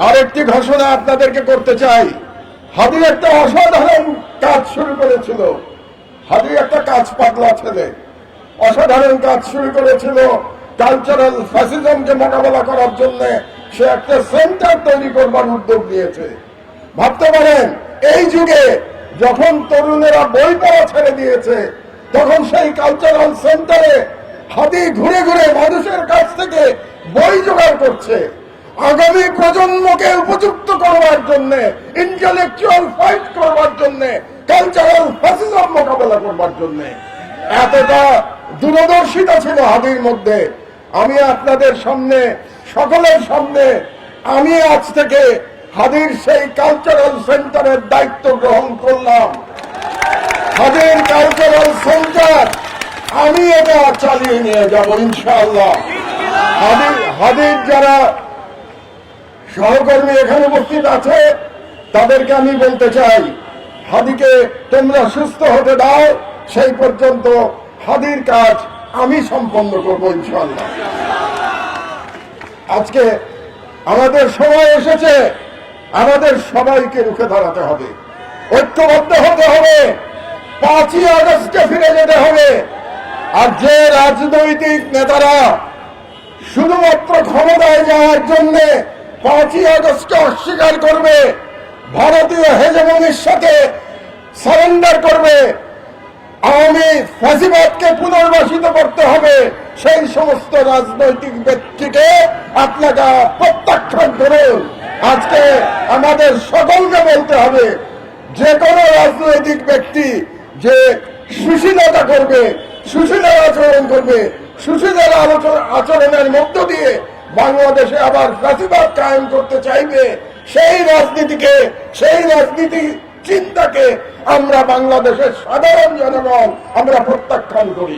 আরেকটি ঘোষণা আপনাদেরকে করতে চাই। হাদি একটা অসাধারণ কাজ শুরু করেছিল। হাদি একটা কাজ পাগলা ছেলে, অসাধারণ কাজ শুরু করেছিল। কালচারাল ফ্যাসিজমকে মোকাবেলা করার জন্য সে একটা সেন্টার তৈরি করবার উদ্যোগ নিয়েছে। ভাবতে পারেন এই যুগে যখন তরুণেরা বই পড়া ছেড়ে দিয়েছে, তখন সেই কালচারাল সেন্টারে হাদি ঘুরে ঘুরে মানুষের কাছ থেকে বই জোগাড় করছে আগামী প্রজন্মকে উপযুক্ত করবার জন্য, ইন্টেলেকচুয়াল ফাইট করবার জন্য, কালচারাল ফ্যাসিজম মোকাবেলা করবার জন্য। এতটা দূরদর্শিতা ছিল হাদির মধ্যে। আমি আপনাদের সামনে, সকলের সামনে, আমি আজ থেকে হাদির সেই কালচারাল সেন্টারের দায়িত্ব গ্রহণ করলাম। হাদির কালচারাল সেন্টার আমি এটা চালিয়ে নিয়ে যাব ইনশাআল্লাহ। হাদির যারা সহকর্মী এখানে উপস্থিত আছে তাদেরকে আমি বলতে চাই, হাদিকে তোমরা সুস্থ হতে দাও, সেই পর্যন্ত হাদির কাজ আমি সম্পন্ন করবো ইনশাআল্লাহ। আজকে আমাদের সময় এসেছে, আমাদের সবাইকে রুখে দাঁড়াতে হবে, ঐক্যবদ্ধ হতে হবে, 5ই আগস্টে ফিরে যেতে হবে। আর যে রাজনৈতিক নেতারা শুধুমাত্র ক্ষমতায় যাওয়ার জন্য 5ই আগস্টকে অস্বীকার করবে, ভারতীয় হেজেমনির সাথে সারেন্ডার করবে, আওয়ামী ফ্যাসিবাদকে পুনর্বাসিত করতে হবে, সেই সমস্ত রাজনৈতিক ব্যক্তিকে আপনারা প্রত্যাখ্যান করুন। আজকে আমাদের সকলকে বলতে হবে, যে কোনো রাজনৈতিক ব্যক্তি যে সুশীলতা করবে, সুশীলের আচরণ করবে, সুশীলের আচরণের মধ্য দিয়ে বাংলাদেশে আবার ফ্যাসিবাদ কায়েম করতে চাইবে, সেই রাজনীতিকে, সেই রাজনীতি চিন্তাকে আমরা বাংলাদেশের সাধারণ জনগণ আমরা প্রত্যাখ্যান করি।